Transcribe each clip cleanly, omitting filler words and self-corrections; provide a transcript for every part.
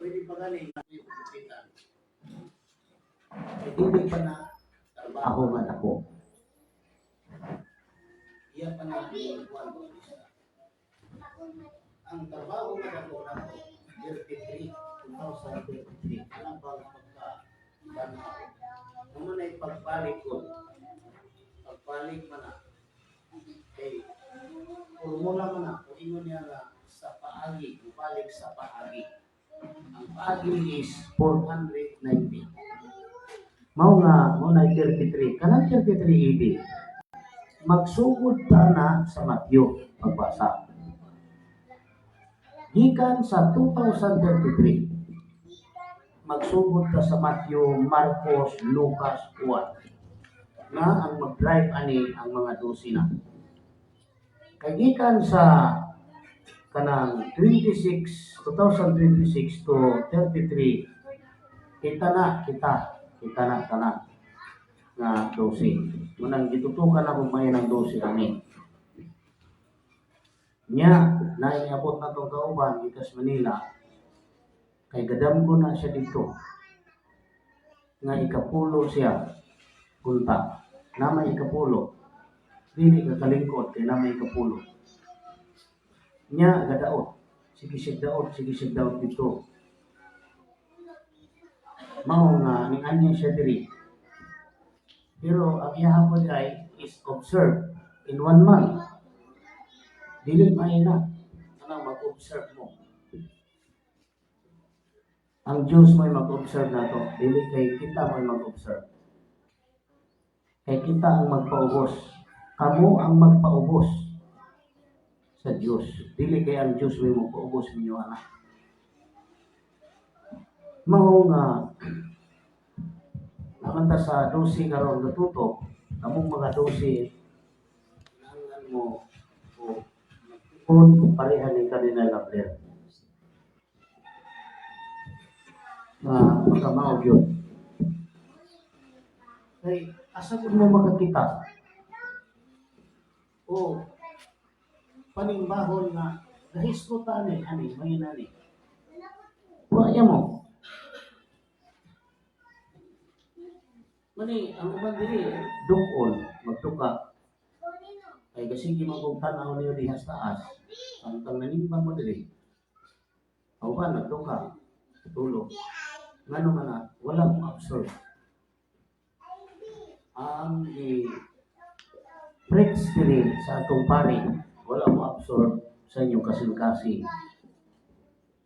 pwede pa galing na yung kapitan. Hindi pa na trabaho man ako. Iya pa na iwan ko isa. Ang trabaho man ako na 33, 2033. Alam ba ang pagka-banaw? Naman ay pagbalik ko. Pagbalik man na. Okay. Formula man na. Kung inyo niya na sa paagi. Balik sa paagi. Ang paagi is 490. Mao nga, mo na 33. Kanang 33 ED. Magsugod ta na sa Matthew. Pagbasa. Gikan sa 2033. Magsugod ta sa Matthew, Marcos, Lucas, Juan. Na ang mag-drive ani ang mga 12 na. Kagikan sa kanang 2026 to 33 kita na nga 12. Munang gitutukan na kung may ng 12 ani. Nya naiabot na tong kauban gikas Manila kay gadam ko na siya dito. Nga ikapulo siya punta. Nama ikapulo. Dili ka kalingkod kay nama ikapulo. Nya gadaot. Sige daot dito. Mao nga ning anya siya diri. Pero ang ihapon ay is observe in 1 month. Dili maina anang mag-observe mo. Ang Diyos may mag-observe na to. Dili kay kita may mag-observe. Kay kita ang magpaubos. Kamo ang magpaubos sa Diyos. Dili kay ang Diyos may magpaubos ninyo anak. Mao nga naman ta sa 12 karon natuto, kamong mga 12 kinahanglan mo o kung pareha ni kanina labler. Magamaw yun. Kay asa ko mo makakita? O panimbahon nga dahis ko tani ani may nani. Waya mo. Mani ang uban diri dukon magtuka. Kay gasigi magugtanaw niyo diha sa taas. Samtang nanimbang mo diri. Uban nagtuka. Tulog. Ngano man na wala mo absorb. Ang preach diri sa atong pari wala mo absorb sa inyong kasing-kasing.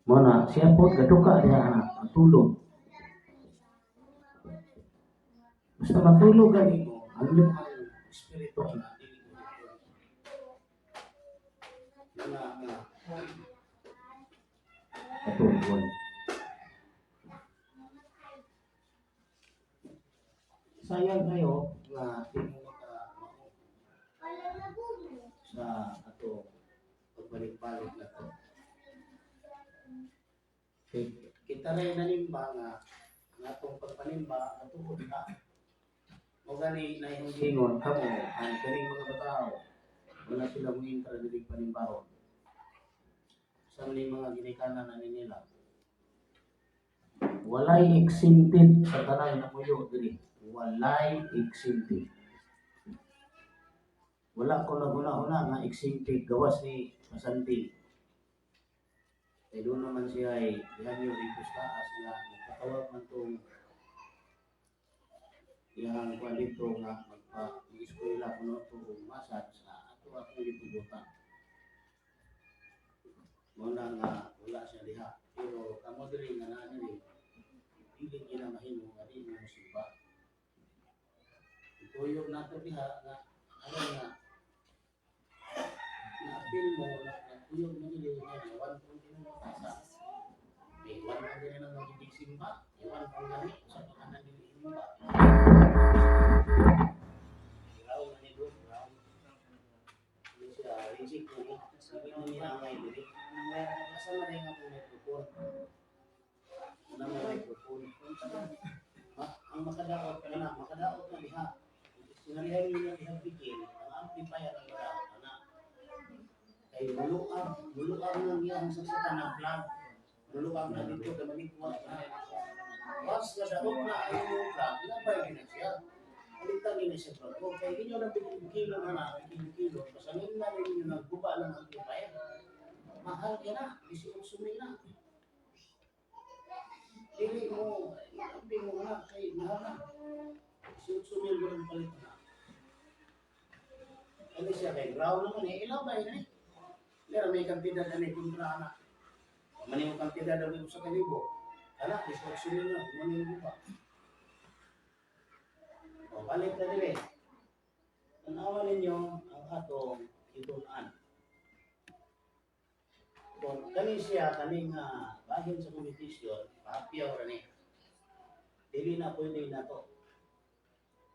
Muna siya po gaduka diha anak tulog. Basta matulog gani mo ang iyong espiritu na katulog. Sayang kayo nga tingin sa ato pagbalik-balik na to. Kita rin nanimba nga atong pagpanimba natuod na. O gani na yung gingon kamo ang kaning mga batao wala sila mo intra dili panimbahon. Sa mga ginikanan na nila. Walay exempted sa tanan na puyo dili. Walay exempted. Wala ko naguna-una nga exempted gawas ni Masanti. Kaya doon naman siya ay ihanyo dito sa taas nga nagpatawag man itong yang kuha dito nga magpa-eskwela kuno itong masad sa ato akong ditubutan. Muna nga wala siya diha. Pero kamo diri nga naa diri dili gina mahimo nga di mo simba. Tuyog nato diha nga ano nga na-apil mo na tuyog mo diri nga iwan kung kinumasa. Iwan mo diri na magiging simba. Iwan kung gani sa pakanan diri simba. Raw na ni Dok, raw. Ini siya rijik ni. Sabi mo niya ngay diri. Asa man nga po mikrofon. Nang mikrofon. Ang makadaot na diha. Sinalihan niyo diha bikin, ang amplifier ang daot ana. Kay buluag ng iyang saksatan na vlog. Luluwag na dito ka maligwa na. Once na daog na ay yung plug, inabay din na siya. Alitan nila siya plug. Okay, hindi nyo na kilo na kilo. Pasanin na rin nyo nagbuba lang ang amplifier. Mahal ka na, 18,000 na. Hindi mo, hindi mo na, kay mahal na. 18,000 mo rin palit na. Ano siya kay ground naman eh, ilaw ba yun eh? Pero may kantidad na may kontra na. Mani yung kantidad na may sa kalibo. Anak, 18,000 na, mani yung buka. O, balik na din eh. Tanawan ninyo ang atong itunan. Kung kani siya, kaning bahin sa kompetisyon, pahapyaw rin eh. Dili na pwede na to.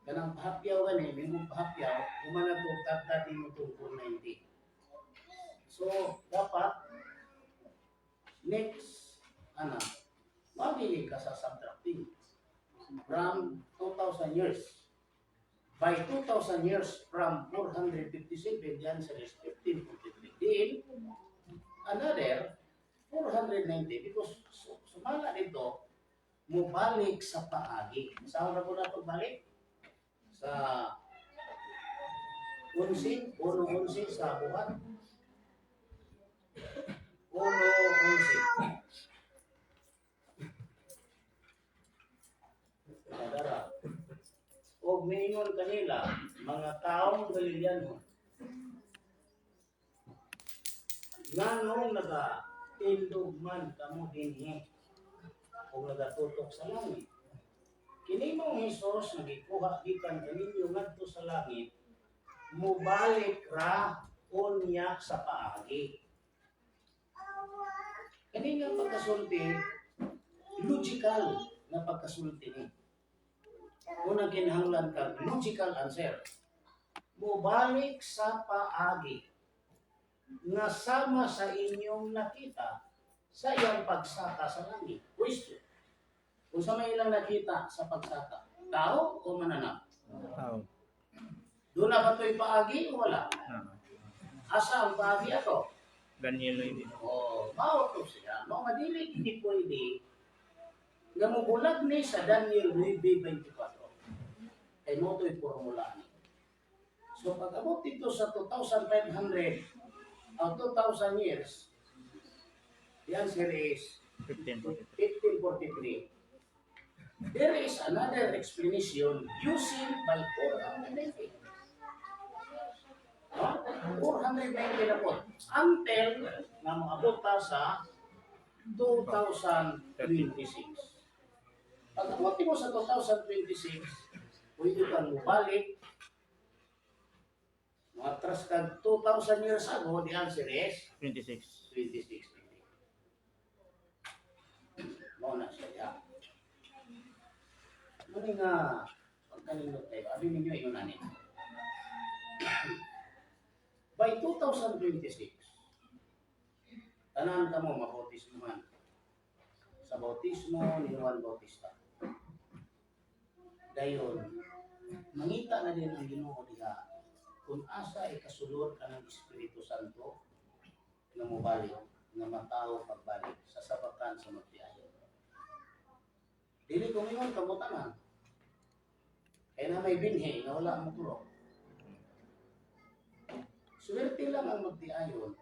Kanang pahapyaw rin eh, mingong pahapyaw, kumana to, tatati mo to 490. So, dapat, next, mabili ka sa subtracting from 2,000 years. By 2,000 years from 457, the answer is 1543. Then, another 490 because sumala dito mubalik sa paagi. Saan na po na pagbalik? Sa 11 sa buwan. 11. Kadara. O mingon kanila, mga taong Galiliano, nganong nagatindog man kamo dinhi o nagatutok sa langit. Kini mong Hesus nagikuha gikan kaninyo ngadto sa langit, mubalik ra unya sa paagi. Kani nga pagkasulti, logical na pagkasulti ni. Unang kinahanglan ka, logical answer. Mubalik sa paagi nga sama sa inyong nakita sa iyang pagsaka sa langit. Question. Kung sa may ilang nakita sa pagsaka, tao o mananap? Tao. Doon na ba ito'y paagi o wala? Asa ang paagi ako? Daniel din. Mao to siya. Mga madili hindi pwede nga mubulag ni sa Daniel 9:24. Kay mo to'y formula ni. So pag abot dito sa 2,500 o 2,000 years, the answer is 1543. There is another explanation using by 490. 490 na po. Until na maabot ta sa 2026. Pag abot mo sa 2026, pwede kang mubalik. Matras ka 2,000 years ago, the answer is 26. 26. Mau na siya. Muli nga, pagkalinot tayo, abin ninyo yung nanin. By 2026, tanan ka mo mabautismuhan. Sa bautismo ni Juan Bautista. Dayon, mangita na din ang Ginoo diha kung asa ikasulod ka ng Espiritu Santo na mubalik, na matao pagbalik sa sabakan sa magbiyahe. Dili ko ngayon kabutanan. Kaya na may binhi na wala mo tulog. Swerte lang ang magdiayon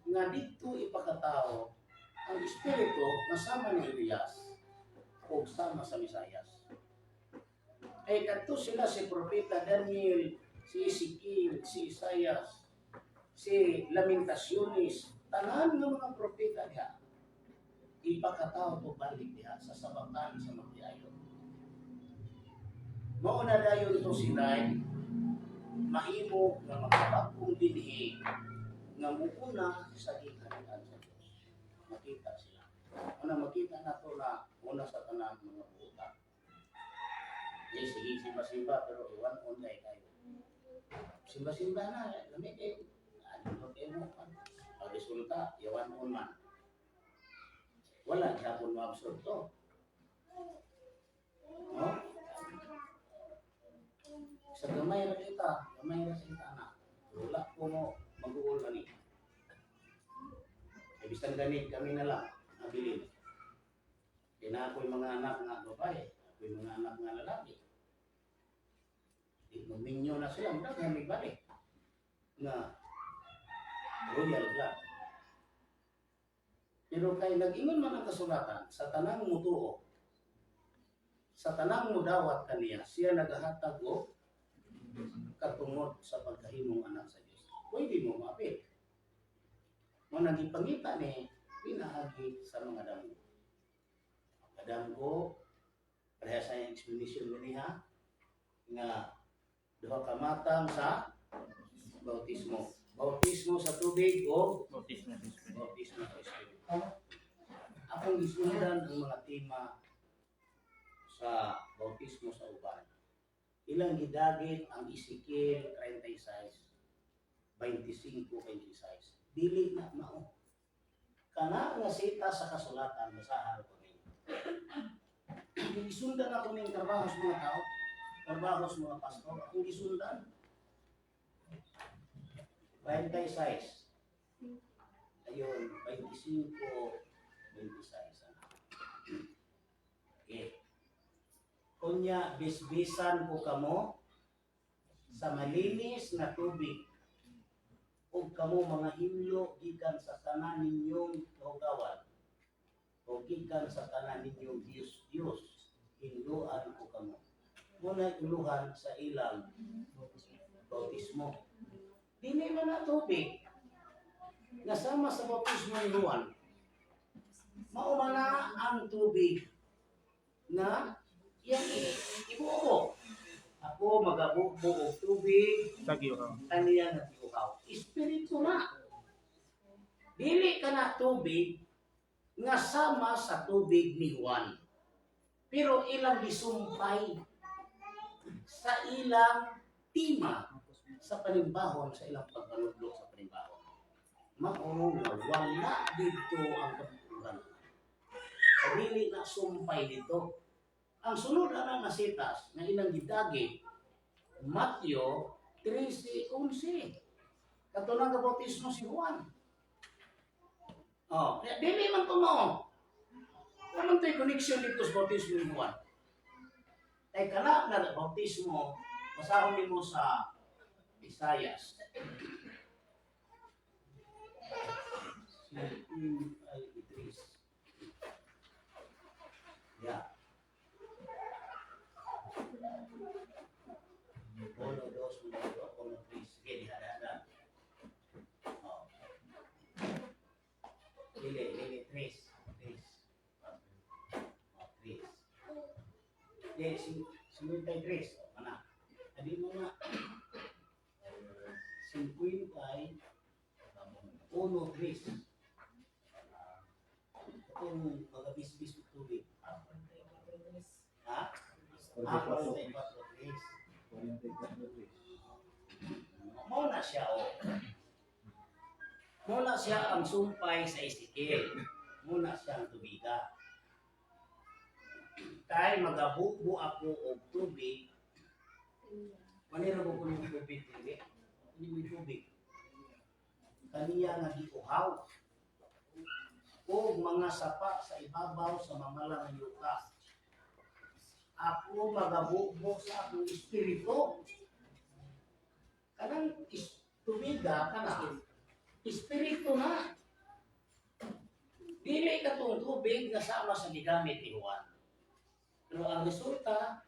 nga dito ipakatao ang Espiritu na sama ni Elias o sama sa Misayas. Ay kadto sila si Propeta Daniel, si Ezekiel, si Isaias, si Lamentaciones, tanan ng mga propeta diha. Ipakatao to balik diha sa sabakan sa magdiayon. Mao na dayon to sila mahimo nga makabagong dinhi nga muna sa gikan sa Dios. Makita sila. Una makita nato na una sa tanan mga buta. Yes, sige, simba-simba pero iwan online kayo. Simba-simba na, lamig eh. Ano mo kan? Pag resulta, iwan man. Wala gyapon ma-absorb to. No? Sa gamay na kita na. Wala po mo mag-uul ni. Ibisan ganit kami na lang. Abilin. Di na ako'y mga anak nga babae, ako'y mga anak nga lalaki. Di minyo na sila, muna kami balik. Nga, royal blood. Pero kay nag-ingon man ang kasulatan, sa tanang mutuo, sa tanang mudawat kaniya, siya nagahatag o katungod sa pagkahimong anak sa Diyos. Pwede mo maapil. Mo nagipangita ni pinaagi sa mga damo. Kadamgo, pareha sa explanation niya nga duha ka matang sa bautismo. Bautismo sa tubig o Bautismo sa Espiritu. bautismo sa Espiritu. Akong gisundan ang mga tema sa bautismo sa uban. Ilang gidagit ang Ezekiel 36, 25, 26. Dili na mao. Kana nga sita sa kasulatan, basahan ko ninyo. Gisundan ako ng trabaho sa mga tao, trabaho sa mga pastor, akong gisundan. 26. Ayun, 25, 26. Okay. Kunya, bisbisan ko kamo sa malinis na tubig o kamo mga himlo gikan sa tanan ninyong kaugawan o gikan sa tanan ninyong Diyos hinluan ko kamo. Muna iluhan sa ilang bautismo. Dili man na tubig nasama sa bautismo ni Juan. Maumana ang tubig na yan ibuo. Ako magabubo og tubig Tagyo ka. kaniya nga tiuhaw. Espiritu na. Dili ka na tubig nga sama sa tubig ni Juan. Pero ilang gisumpay sa ilang tima sa panimbahon, sa ilang pagpanudlo sa panimbahon. Mao nga wala dito ang kapuluran. Dili na sumpay dito. Ang sunod na nasitas na ilang gidagi, Mateo 13:11. Katulad ng bautismo si Juan. Oh, dili man to mo. Ano tayo connection dito sa bautismo ni Juan? Ay kana na bautismo, basahon nimo sa Isaias. Yeah. 1, 2, 3. Sige, dihada-hada. Oh. Lili, 3. Oh, 3. Jadi, 53. Oh, mana? Tadi mana? 51, 3. Itong mag-bis-bis ng tubig. Ha? 44, 3. Muna siya Muna siya ang sumpay sa Ezekiel. Muna siya ang tubiga. Kay magabubo ako og tubig. Manira ko yung tubig, hindi. Hindi mo tubig. Kaniya nga giuhaw. O mga sapa sa ibabaw sa mamalang ng yuta. Ako magabubo sa akong espiritu. Kanang tubiga kana espiritu na. Dili ka tong tubig nga sama sa gigamit ni Juan. Pero ang resulta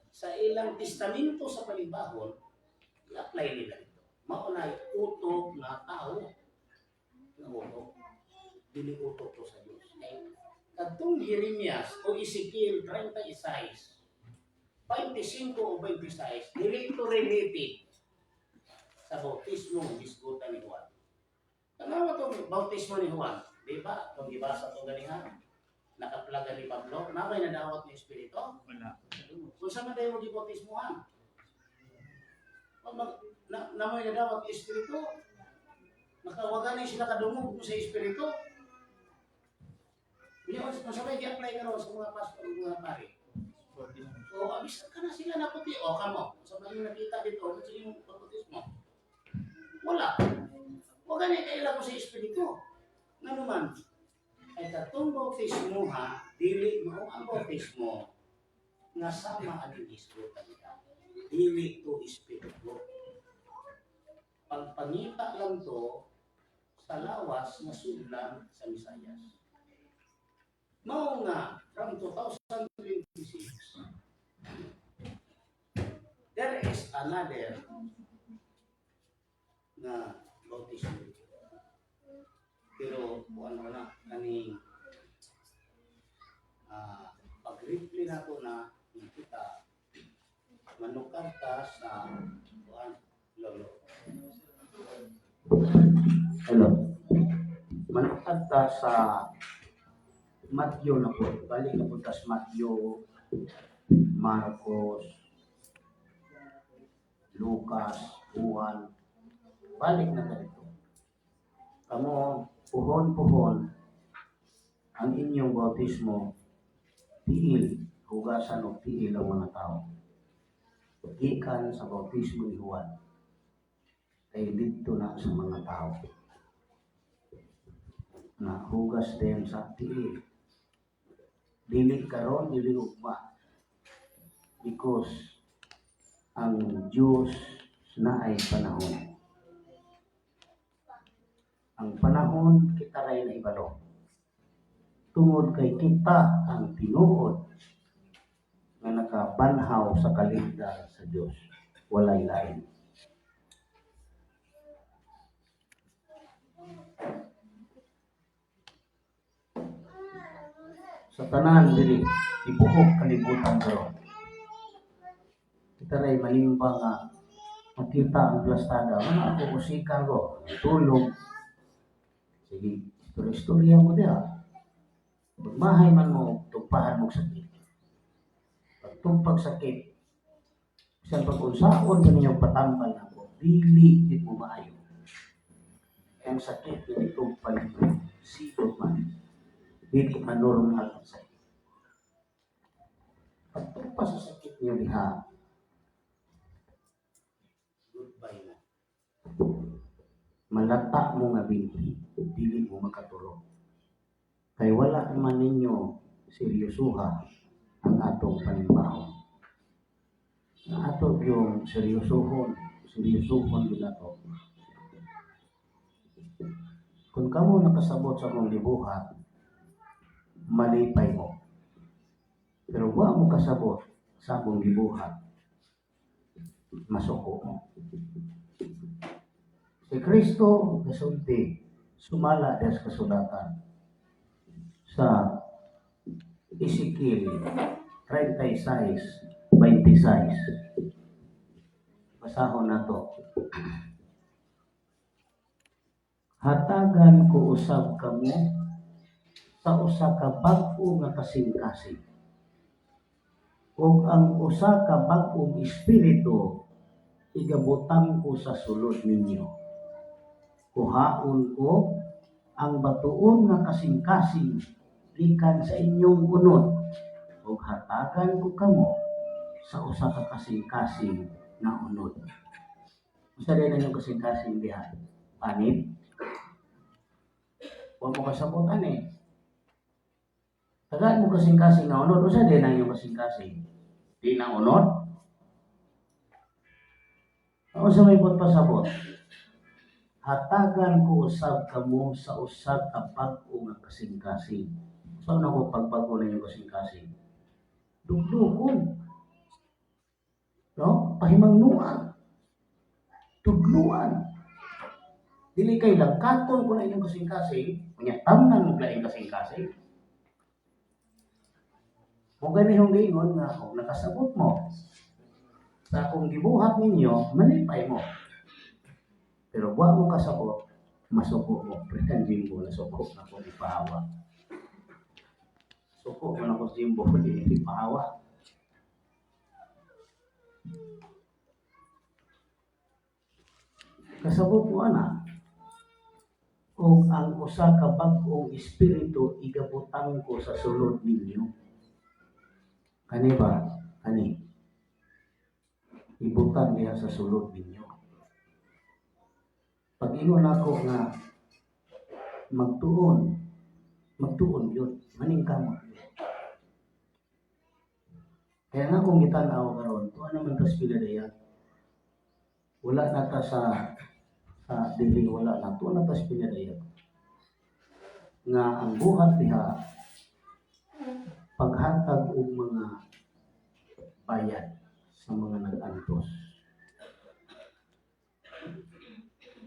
sa ilang testamento sa panibahon, i-apply nila ito. Maunay utok na tao na utok. Dili utok to sa Diyos. Kadtong Jeremias o Ezekiel 36, 25 o 26, dili ito related sa bautismo ng isgutan ni Juan. Tanawa itong bautismo ni Juan. Di ba? Itong ibasa itong ganihan. Nakaplaga ni Pablo. Nakay nadawat ni Espiritu. Wala. Kung saan na tayo mag-ibautismohan? Namoy nadawat ni Espiritu. Nakawagan sila kadungog sa Espiritu. Kung sabay i-apply ka rin sa mga pastor o mga pari. Bautismo. O abis ka na sila naputi. O kamo. Kung sabay yung nakita dito, kung sila yung bautismo. Wala. Huwag ganyan kailan ko sa Espiritu. Nga naman, ay katong bautismo ha, dili mo ang bautismo nga sama ang isgutan ka. Dili to espiritu. Pagpangita lang to sa lawas na sudlan sa Misayas. Mao nga from 2026 there is another na bautismo. Pero kung ano na kaning pag-replay nato na kita manukad ka sa kuan lolo. Hello. Manukad ka sa Matthew na po. Balik na po sa Matthew, Marcos, Lucas, Juan. Balik na ganito. Kamo puhon-puhon ang inyong bautismo, tiil, hugasan o tiil ang mga tao. Ikan sa bautismo ni Juan ay dito na sa mga tao na hugas din sa tiil. Dili karon, dili ugma. Because ang Diyos na ay panahon. Ang panahon kita rin na ibalo. Tungod kay kita ang tinuod na nakabanhaw sa kaligdan sa Diyos. Walay lain. Sa tanan diri, ibuhok kalibutan karon. Kita rin manimba nga makita ang plastada. Ano ako usikan ko? Tulog. Sige, istorya mo diha. Magmahay man mo, tumpahan mo sakit. Pagtumpag sakit, isang pag-unsaon ka ninyong patambal ako, dili din mo maayo. Ang sakit, hindi tumpal mo, sito man. Dili man normal ang sakit. Pagtumpa sa sakit niyo diha, goodbye na. Malata mo nga binti, dili mo makatulog. Kay wala naman ninyo seryosuha ang atong panimbaho. Ang ato yung seryosuhon din ato. Kung kamo nakasabot sa mong libuhat, malipay mo. Pero wa mo kasabot sa mong libuhat, masuko mo. Si Kristo kasulti sumala des kasulatan sa Ezekiel 36:26. Basahon nato. Hatagan ko usab kamo sa usa ka bag-o nga kasing-kasing. Ug ang usa ka bag-ong espiritu igabutang ko sa sulod ninyo. Kuhaon ko ang batuon nga kasing-kasing gikan sa inyong unod ug hatagan ko kamo sa usa ka kasing-kasing nga unod. Usa din ang kasing-kasing diha? Panit? Wa mo kasabot ani. Tagaan mo kasing-kasing nga unod, usa din ang inyong kasing-kasing. Di na unod? Ano sa may pasabot? Hatagan ko usab kamo sa usab ka bag-o nga kasing-kasing. Saan ako pagbago na yung kasing-kasing? Duglukon. No? Pahimangnuan. Tugluan. Dili kay langkaton ko na inyong kasing-kasing, kunya tamnan mo laing kasing-kasing. Kung ganihong giingon nga ako, nakasabot mo. Sa akong gibuhat ninyo, malipay mo. Pero wa mo kasabot, masuko mo. Pretending mo na suko na ko di pahawa. Suko mo na ko simbo ko di pahawa. Kasabot mo ana. Kung ang usa ka bag-ong espiritu igabutang ko sa sulod ninyo. Kani ba? Kani. Ibutang niya sa sulod ninyo. Pag ingon ako nga magtuon magtuon yun, maningkamot yun. Kaya nga kung gitanaw karon, tuwa naman tas pinadaya. Wala na ta sa dili, wala na. Tuwa na tas pinadaya. Nga ang buhat diha, paghatag og mga bayad sa mga nag-antos.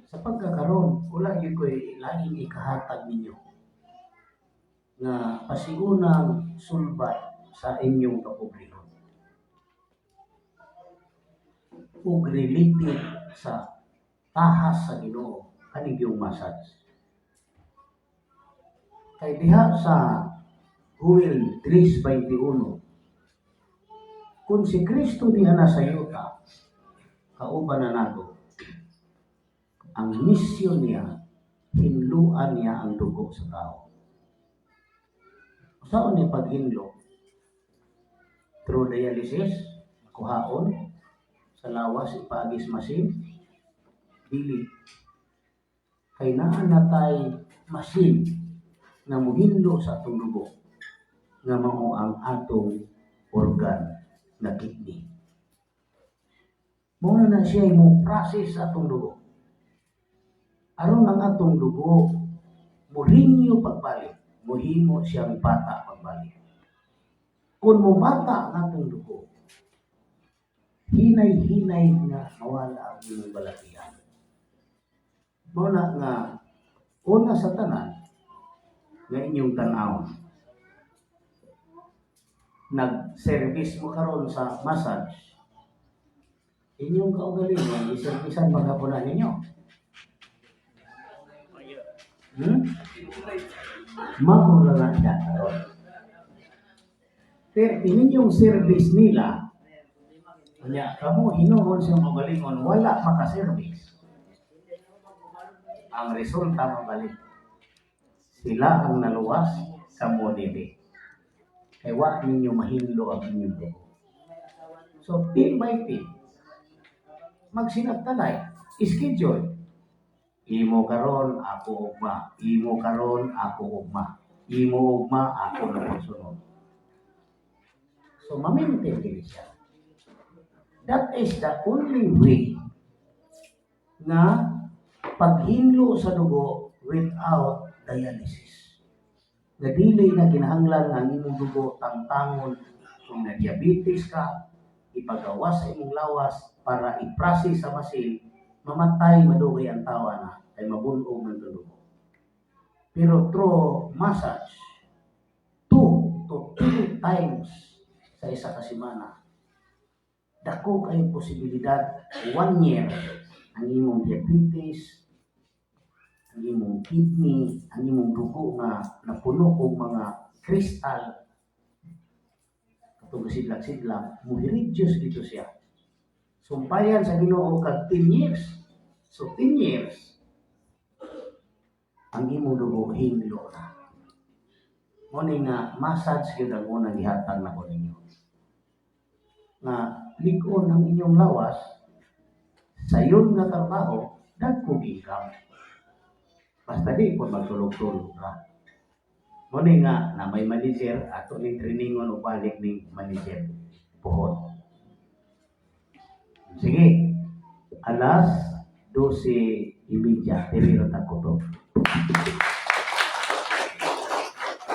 Sa pagkakaroon, wala yun ko'y laging ikahatag ninyo nga pasigunang sulbat sa inyong kapobrehon. Ug related sa tahas sa Ginoo kaning yung massage. Kay diha sa Joel 3:21, kung si Kristo diha na sa yuta, kauban na nato, ang misyon niya, hinluan niya ang dugo sa tao. Saan ni paghinlo? Through dialysis, kuhaon, sa lawas, ipaagis masin, dili. Kay naa natay masin na muhinlo sa atong dugo, nga mao ang atong organ na kidney. Muna na siya mo process sa atong dugo. Aron ang atong dugo murinyo pagbalik, muhimo siyang bata pagbalik. Kung mubata ang atong dugo, hinay-hinay nga mawala ang inyong balatian. Muna nga una sa tanan nga inyong tan-awon, nag-service mo karon sa massage, inyong kaugalingon, iservisan maghapunan ninyo. Maura na siya karon. Pero ininyong service nila, kanya kamo hinuon sa magalingon, wala maka-service. Ang resulta mabalik. Sila ang naluwas, kamo dili. Kaya wa ninyo mahinlo ang inyong dugo. So, team by team, magsinagtanay, schedule. Imo karon ako ugma, imo karon ako ugma, imo ugma ako na sunod. So, ma-maintain din siya. That is the only way na paghinlo sa dugo without dialysis. Na dili na kinahanglan nga imong dugo tangtangon kung na diabetes ka, ipagawas sa imong lawas para i-process sa masin, mamatay madugay ang tawa na ay mabunog ng dugo. Pero through massage, 2 to 3 times sa isa ka semana, dako kay posibilidad 1 year ang imong diabetes, ang imong kidney, ang imong dugo nga napuno og mga kristal katong sidlak-sidlak, mo i-reduce dito siya. Sumpayan sa Ginoo kag 10 years. So 10 years ang imong dugo hinlo na. Mo ni nga massage gyud ang unang gihatag nako ninyo. Nga lig-on ang inyong lawas sayon nga trabaho dagko income. Basta di po magtulog-tulog ka. Mo ni nga na may manager ato ni trainingon o balik ni manager puhon. Sige, alas 12:30 tiriro ta ko to.